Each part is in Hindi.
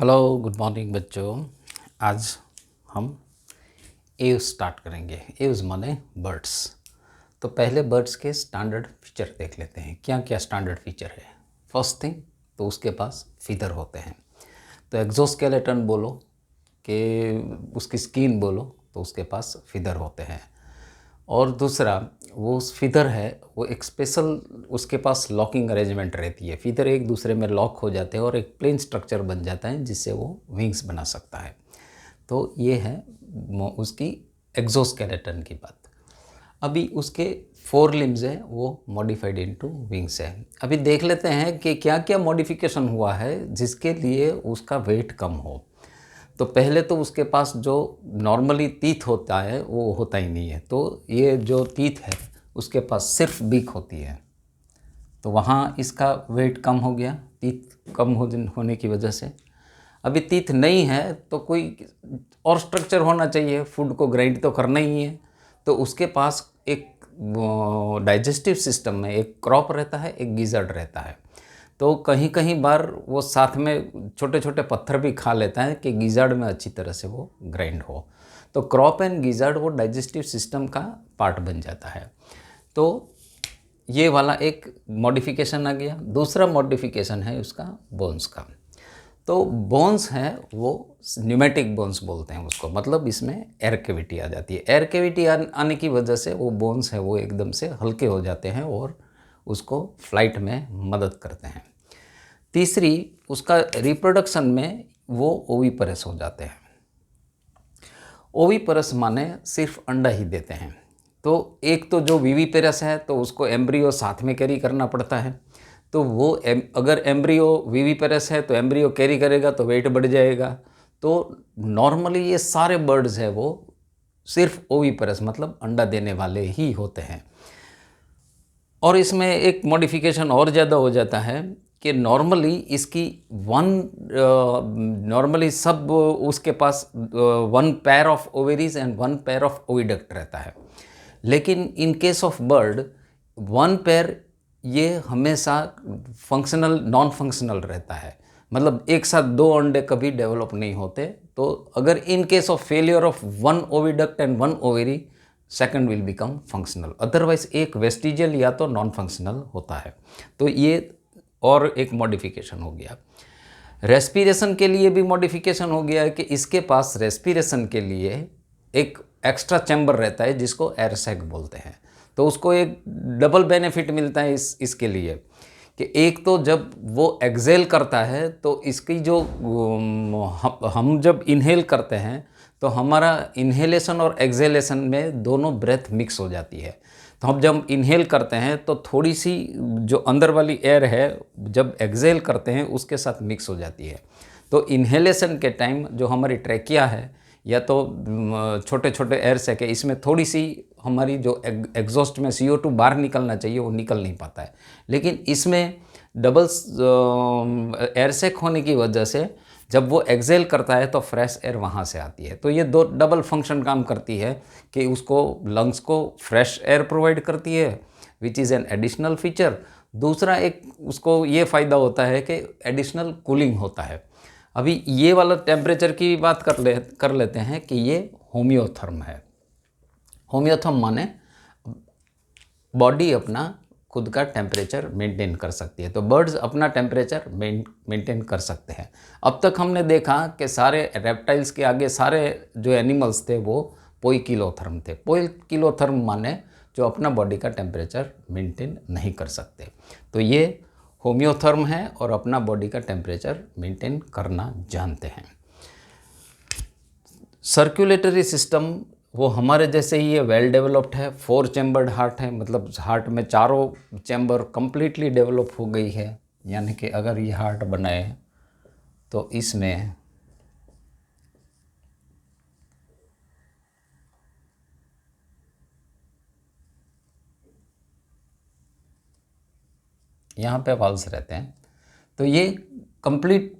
हेलो गुड मॉर्निंग बच्चों। आज हम एव्स स्टार्ट करेंगे। एव्स माने बर्ड्स। तो पहले बर्ड्स के स्टैंडर्ड फीचर देख लेते हैं, क्या क्या स्टैंडर्ड फीचर है। फर्स्ट थिंग तो उसके पास फीदर होते हैं। तो एक्सोस्केलेटन बोलो कि उसकी स्किन बोलो तो उसके पास फीदर होते हैं। और दूसरा वो फीदर है वो एक स्पेशल उसके पास लॉकिंग अरेंजमेंट रहती है। फीदर एक दूसरे में लॉक हो जाते हैं और एक प्लेन स्ट्रक्चर बन जाता है जिससे वो विंग्स बना सकता है। तो ये है उसकी एक्सोस्केलेटन की बात। अभी उसके 4 लिम्स है वो मॉडिफाइड इनटू विंग्स है। अभी देख लेते हैं कि क्या क्या मॉडिफिकेशन हुआ है जिसके लिए उसका वेट कम हो। तो पहले तो उसके पास जो नॉर्मली टीथ होता है वो होता ही नहीं है। तो ये जो टीथ है उसके पास सिर्फ बीक होती है, तो वहाँ इसका वेट कम हो गया टीथ कम होने की वजह से। अभी टीथ नहीं है तो कोई और स्ट्रक्चर होना चाहिए, फूड को ग्राइंड तो करना ही है। तो उसके पास एक डाइजेस्टिव सिस्टम में एक क्रॉप रहता है, एक गिज़र्ड रहता है। तो कहीं कहीं बार वो साथ में छोटे छोटे पत्थर भी खा लेता है कि गिज़र्ड में अच्छी तरह से वो ग्राइंड हो। तो क्रॉप एंड गिज़र्ड वो डाइजेस्टिव सिस्टम का पार्ट बन जाता है। तो ये वाला एक मॉडिफिकेशन आ गया। दूसरा मॉडिफिकेशन है उसका बोन्स का। तो बोन्स है वो न्यूमेटिक बोन्स बोलते हैं उसको, मतलब इसमें एयर कैविटी आ जाती है। एयर कैविटी आने की वजह से वो बोन्स है वो एकदम से हल्के हो जाते हैं और उसको फ्लाइट में मदद करते हैं। तीसरी उसका रिप्रोडक्शन में वो ओविपरस हो जाते हैं। ओविपरस माने सिर्फ अंडा ही देते हैं। तो एक तो जो विविपेरस है तो उसको एम्ब्रियो साथ में कैरी करना पड़ता है। तो वो अगर एम्ब्रियो विविपेरस है तो एम्ब्रियो कैरी करेगा तो वेट बढ़ जाएगा। तो नॉर्मली ये सारे बर्ड्स है वो सिर्फ ओविपरस मतलब अंडा देने वाले ही होते हैं। और इसमें एक मॉडिफिकेशन और ज़्यादा हो जाता है कि नॉर्मली इसकी नॉर्मली सब उसके पास 1 pair of ovaries and 1 pair of oviduct रहता है। लेकिन in case of bird 1 pair ये हमेशा फंक्शनल नॉन फंक्शनल रहता है, मतलब एक साथ 2 अंडे कभी डेवलप नहीं होते। तो अगर in case of failure of 1 oviduct and 1 ovary second will become functional, otherwise एक वेस्टिजियल या तो नॉन फंक्शनल होता है। तो ये और एक मॉडिफिकेशन हो गया। रेस्पिरेशन के लिए भी मॉडिफिकेशन हो गया है कि इसके पास रेस्पिरेशन के लिए एक एक्स्ट्रा चैम्बर रहता है जिसको एयर सैक बोलते हैं। तो उसको एक डबल बेनिफिट मिलता है इसके लिए कि एक तो जब वो एक्सेल करता है तो इसकी जो हम जब इनहेल करते हैं तो हमारा इन्हेलेशन और एक्सेलेशन में दोनों ब्रेथ मिक्स हो जाती है। तो हम जब इनहेल करते हैं तो थोड़ी सी जो अंदर वाली एयर है जब एक्सेल करते हैं उसके साथ मिक्स हो जाती है। तो इन्हेलेशन के टाइम जो हमारी ट्रैकिया है या तो छोटे छोटे एयर सैक है, इसमें थोड़ी सी हमारी जो एग्जॉस्ट में CO2 बाहर निकलना चाहिए वो निकल नहीं पाता है। लेकिन इसमें डबल एयर सैक होने की वजह से जब वो एक्सेल करता है तो फ्रेश एयर वहाँ से आती है। तो ये दो डबल फंक्शन काम करती है कि उसको लंग्स को फ्रेश एयर प्रोवाइड करती है which is an additional feature. दूसरा एक उसको ये फ़ायदा होता है कि एडिशनल कूलिंग होता है। अभी ये वाला टेम्परेचर की बात कर लेते हैं कि ये होम्योथर्म है। होम्योथर्म माने बॉडी अपना खुद का टेम्परेचर मेंटेन कर सकती है। तो बर्ड्स अपना टेम्परेचर मेंटेन कर सकते हैं। अब तक हमने देखा कि सारे रेप्टाइल्स के आगे सारे जो एनिमल्स थे वो पोइकिलोथर्म थे। पोइकिलोथर्म माने जो अपना बॉडी का टेम्परेचर मेंटेन नहीं कर सकते। तो ये होम्योथर्म है और अपना बॉडी का टेम्परेचर मेंटेन करना जानते हैं। सर्कुलेटरी सिस्टम वो हमारे जैसे ही ये वेल डेवलप्ड है। 4 चैम्बर्ड हार्ट है, मतलब हार्ट में चारों चैम्बर कम्प्लीटली डेवलप हो गई है। यानी कि अगर ये हार्ट बनाए तो इसमें यहाँ पे वाल्व्स रहते हैं। तो ये कंप्लीट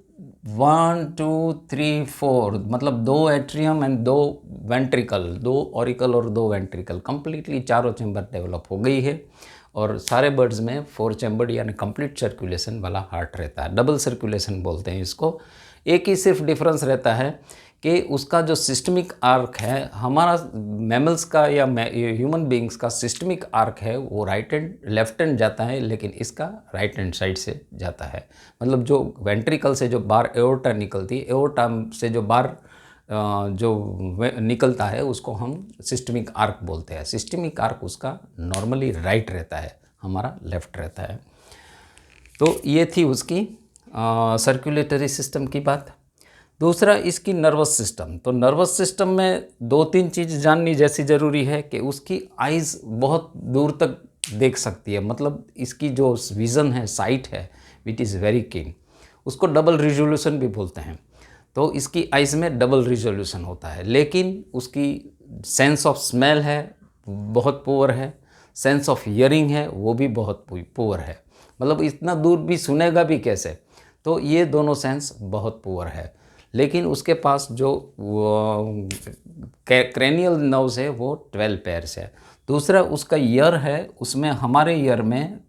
1 2 3 4 मतलब 2 एट्रियम एंड 2 वेंट्रिकल, 2 ऑरिकल और 2 वेंट्रिकल, कंप्लीटली चारों चैम्बर डेवलप हो गई है। और सारे बर्ड्स में 4 चैम्बर्ड यानी कंप्लीट सर्कुलेशन वाला हार्ट रहता है, डबल सर्कुलेशन बोलते हैं इसको। एक ही सिर्फ डिफरेंस रहता है कि उसका जो सिस्टमिक आर्क है, हमारा मैमल्स का या ह्यूमन बींग्स का सिस्टमिक आर्क है वो राइट हैंड लेफ्ट हैंड जाता है, लेकिन इसका राइट हैंड साइड से जाता है। मतलब जो वेंट्रिकल से जो बार एओर्टा निकलती है, एओर्टा से जो बार जो निकलता है उसको हम सिस्टमिक आर्क बोलते हैं। सिस्टमिक आर्क उसका नॉर्मली राइट रहता है, हमारा लेफ्ट रहता है। तो ये थी उसकी सर्कुलेटरी सिस्टम की बात। दूसरा इसकी नर्वस सिस्टम। तो नर्वस सिस्टम में 2-3 चीज़ जाननी जैसी ज़रूरी है कि उसकी आइज़ बहुत दूर तक देख सकती है, मतलब इसकी जो विज़न है, साइट है, विच इज़ वेरी कीन। उसको डबल रिजोल्यूशन भी बोलते हैं। तो इसकी आइज़ में डबल रिजोल्यूशन होता है, लेकिन उसकी सेंस ऑफ स्मेल है बहुत पुअर है, सेंस ऑफ हियरिंग है वो भी बहुत पुअर है। मतलब इतना दूर भी सुनेगा भी कैसे, तो ये दोनों सेंस बहुत पुअर है। लेकिन उसके पास जो क्रेनियल नर्व्स है वो 12 पेयर्स है। दूसरा उसका ईयर है, उसमें हमारे ईयर में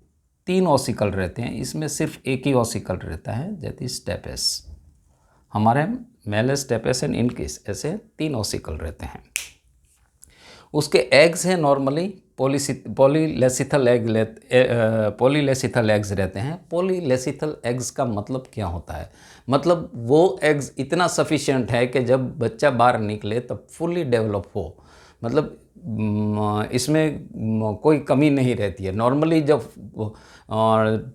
3 ऑसिकल रहते हैं, इसमें सिर्फ एक ही ऑसिकल रहता है, दैट इज स्टेपेस। हमारे मेल स्टेपेस एंड इनकिस ऐसे 3 ऑसिकल रहते हैं। उसके एग्स हैं नॉर्मली पॉलीलेसिथल एग्स रहते हैं। पॉलीलेसिथल एग्स का मतलब क्या होता है? मतलब वो एग्स इतना सफिशिएंट है कि जब बच्चा बाहर निकले तब फुल्ली डेवलप हो, मतलब इसमें कोई कमी नहीं रहती है। नॉर्मली जब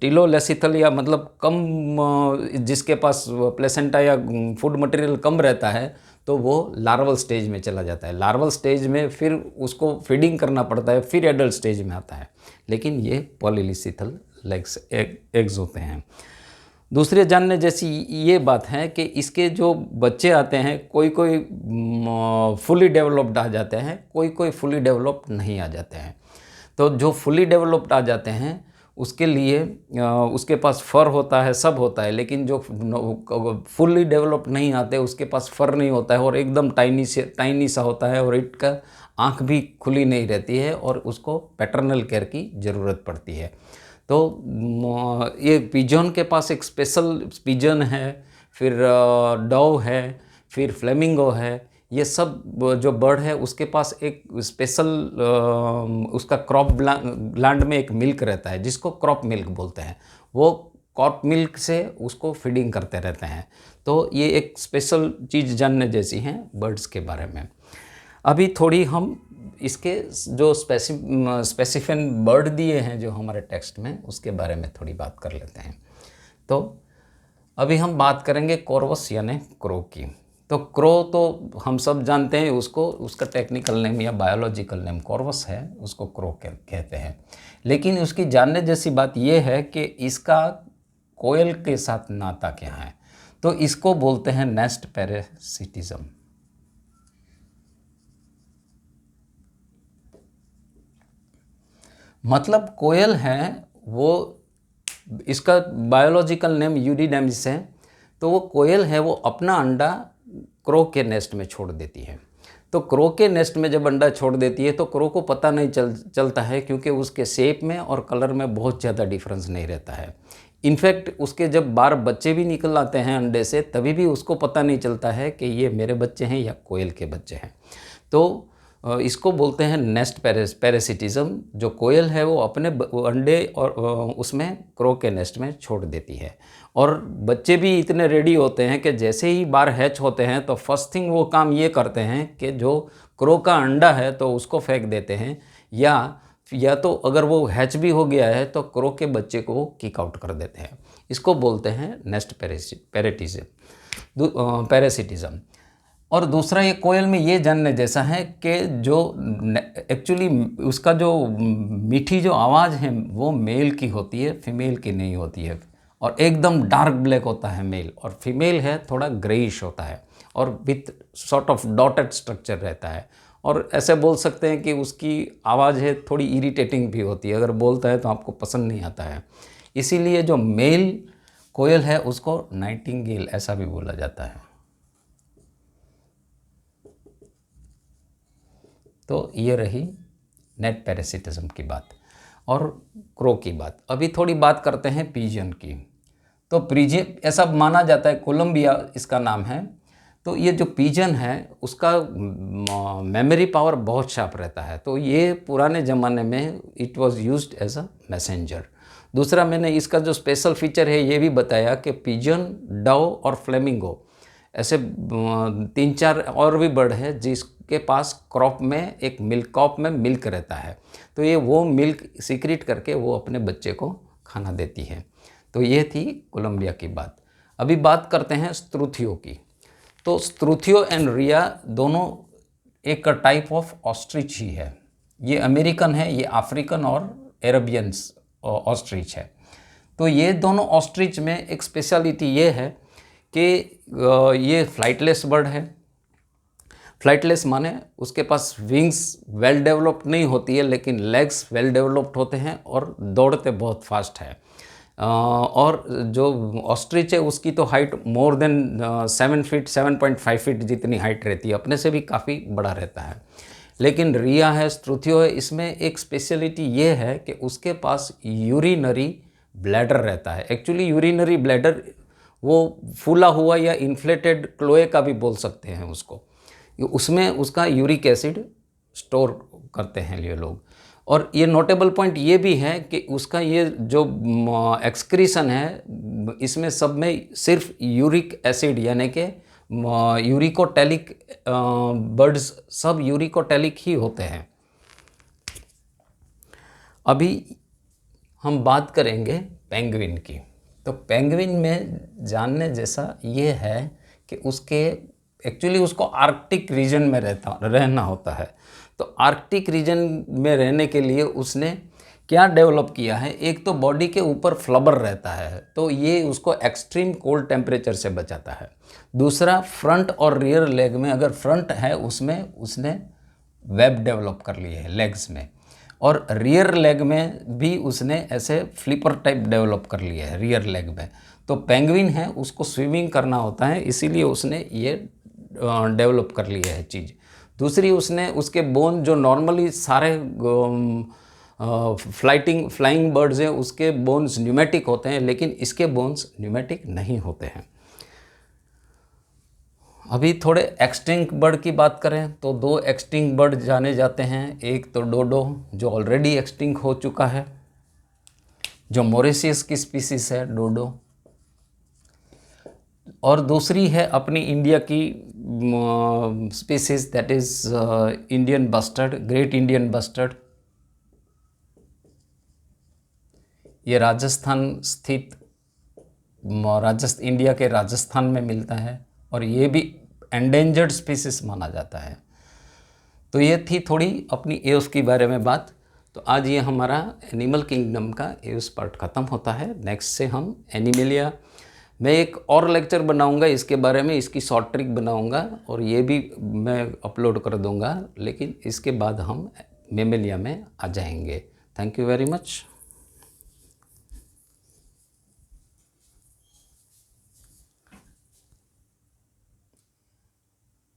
टिलोलेसिथल या मतलब कम जिसके पास प्लेसेंटा या फूड मटेरियल कम रहता है तो वो लार्वल स्टेज में चला जाता है। लार्वल स्टेज में फिर उसको फीडिंग करना पड़ता है, फिर एडल्ट स्टेज में आता है। लेकिन ये पॉलीलेसिथल एग्स होते हैं। दूसरे जानने जैसी ये बात है कि इसके जो बच्चे आते हैं, कोई कोई फुली डेवलप्ड आ जाते हैं, कोई कोई फुली डेवलप्ड नहीं आ जाते हैं। तो जो फुली डेवलप्ड आ जाते हैं उसके लिए उसके पास फर होता है, सब होता है, लेकिन जो फुल्ली डेवलप नहीं आते उसके पास फर नहीं होता है और एकदम टाइनी सा होता है और इसका आँख भी खुली नहीं रहती है और उसको पैटर्नल केयर की ज़रूरत पड़ती है। तो ये पिजन के पास एक स्पेशल पिजन है, फिर डव है, फिर फ्लेमिंगो है। ये सब जो बर्ड है उसके पास एक स्पेशल उसका क्रॉप ग्लैंड में एक मिल्क रहता है जिसको क्रॉप मिल्क बोलते हैं। वो क्रॉप मिल्क से उसको फीडिंग करते रहते हैं। तो ये एक स्पेशल चीज़ जानने जैसी हैं बर्ड्स के बारे में। अभी थोड़ी हम इसके जो स्पेसिफिक बर्ड दिए हैं जो हमारे टेक्स्ट में, उसके बारे में थोड़ी बात कर लेते हैं। तो अभी हम बात करेंगे कॉर्वस यानी क्रो की। तो क्रो तो हम सब जानते हैं उसको, उसका टेक्निकल नेम या बायोलॉजिकल नेम कॉर्वस है, उसको क्रो कहते हैं। लेकिन उसकी जानने जैसी बात यह है कि इसका कोयल के साथ नाता क्या है। तो इसको बोलते हैं नेस्ट पैरासिटिज्म। मतलब कोयल है वो, इसका बायोलॉजिकल नेम यूडीडेमिस है। तो वो कोयल है वो अपना अंडा क्रो के नेस्ट में छोड़ देती है। तो क्रो के नेस्ट में जब अंडा छोड़ देती है तो क्रो को पता नहीं चलता है, क्योंकि उसके शेप में और कलर में बहुत ज़्यादा डिफरेंस नहीं रहता है। इनफैक्ट उसके जब 12 बच्चे भी निकल आते हैं अंडे से तभी भी उसको पता नहीं चलता है कि ये मेरे बच्चे हैं या कोयल के बच्चे हैं। तो इसको बोलते हैं नेस्ट पैरासिटिज्म। जो कोयल है वो अपने अंडे और उसमें क्रो के नेस्ट में छोड़ देती है। और बच्चे भी इतने रेडी होते हैं कि जैसे ही बार हैच होते हैं तो फर्स्ट थिंग वो काम ये करते हैं कि जो क्रो का अंडा है तो उसको फेंक देते हैं, या तो अगर वो हैच भी हो गया है तो क्रो के बच्चे को किक आउट कर देते हैं। इसको बोलते हैं नेस्ट पैरासिटिज्म। और दूसरा ये कोयल में ये जानने जैसा है कि जो एक्चुअली उसका जो मीठी जो आवाज़ है वो मेल की होती है, फीमेल की नहीं होती है। और एकदम डार्क ब्लैक होता है मेल, और फीमेल है थोड़ा ग्रेइश होता है और with sort of dotted structure रहता है। और ऐसे बोल सकते हैं कि उसकी आवाज़ है थोड़ी इरिटेटिंग भी होती है, अगर बोलता है तो आपको पसंद नहीं आता है। इसीलिए जो मेल कोयल है उसको नाइटिंगेल ऐसा भी बोला जाता है। तो ये रही नेट पैरासिटिज्म की बात। और क्रो की बात। अभी थोड़ी बात करते हैं पिजन की। तो पिजन ऐसा माना जाता है, कोलंबिया इसका नाम है। तो ये जो पिजन है उसका मेमोरी पावर बहुत शार्प रहता है। तो ये पुराने ज़माने में it was used as a messenger. दूसरा मैंने इसका जो स्पेशल फीचर है ये भी बताया कि पिजन, डव और फ्लेमिंगो ऐसे 3-4 और भी बर्ड है जिसके पास क्रॉप में एक मिल्क कॉप में मिल्क रहता है। तो ये वो मिल्क सीक्रेट करके वो अपने बच्चे को खाना देती है। तो ये थी कोलंबिया की बात। अभी बात करते हैं स्त्रुथियो की। तो स्त्रुथियो एंड रिया दोनों एक टाइप ऑफ ऑस्ट्रिच ही है। ये अमेरिकन है, ये अफ्रीकन और एरेबियंस ऑस्ट्रिच है। तो ये दोनों ऑस्ट्रिच में एक स्पेशलिटी ये है कि ये फ्लाइटलेस बर्ड है। फ्लाइटलेस माने उसके पास विंग्स वेल डेवलप्ड नहीं होती है, लेकिन लेग्स वेल डेवलप्ड होते हैं और दौड़ते बहुत फास्ट है। और जो ऑस्ट्रिच है उसकी तो height more than 7 feet 7.5 feet जितनी हाइट रहती है, अपने से भी काफ़ी बड़ा रहता है। लेकिन रिया है, स्त्रुथियो है, इसमें एक स्पेशलिटी ये है कि उसके पास यूरिनरी ब्लैडर रहता है। एक्चुअली यूरिनरी ब्लैडर वो फूला हुआ या इन्फ्लेटेड क्लोए का भी बोल सकते हैं उसको। उसमें उसका यूरिक एसिड स्टोर करते हैं ये लोग। और ये नोटेबल पॉइंट ये भी है कि उसका ये जो एक्सक्रीशन है इसमें सब में सिर्फ यूरिक एसिड यानी कि यूरिकोटैलिक बर्ड्स सब यूरिकोटैलिक ही होते हैं। अभी हम बात करेंगे पेंगुइन की। तो पेंगुइन में जानने जैसा ये है कि उसके एक्चुअली उसको आर्कटिक रीजन में रहना होता है। तो आर्कटिक रीजन में रहने के लिए उसने क्या डेवलप किया है, एक तो बॉडी के ऊपर फ्लबर रहता है, तो ये उसको एक्सट्रीम कोल्ड टेम्परेचर से बचाता है। दूसरा, फ्रंट और रियर लेग में, अगर फ्रंट है उसमें उसने वेब डेवलप कर लिए है लेग्स में, और रियर लेग में भी उसने ऐसे फ्लिपर टाइप डेवलप कर लिए है रियर लेग में। तो पेंगुइन है उसको स्विमिंग करना होता है, इसीलिए उसने ये डेवलप कर लिया है चीज़। दूसरी, उसने उसके बोन जो नॉर्मली सारे फ्लाइंग बर्ड्स हैं उसके बोन्स न्यूमेटिक होते हैं, लेकिन इसके बोन्स न्यूमेटिक नहीं होते हैं। अभी थोड़े एक्सटिंक्ट बर्ड की बात करें तो 2 एक्सटिंक्ट बर्ड जाने जाते हैं। एक तो डोडो जो ऑलरेडी एक्सटिंक्ट हो चुका है, जो मॉरिशस की स्पीसीज है डोडो, और दूसरी है अपनी इंडिया की species that is Indian bustard, great Indian bustard. ये राजस्थान स्थित इंडिया के राजस्थान में मिलता है और ये भी एंडेंजर्ड स्पीसीज माना जाता है। तो ये थी थोड़ी अपनी एव्स के बारे में बात। तो आज ये हमारा एनिमल किंगडम का एव्स पार्ट ख़त्म होता है। नेक्स्ट से हम एनिमलिया मैं एक और लेक्चर बनाऊंगा इसके बारे में, इसकी शॉर्ट ट्रिक बनाऊंगा और ये भी मैं अपलोड कर दूंगा, लेकिन इसके बाद हम मेमेलिया में आ जाएंगे। Thank you very much.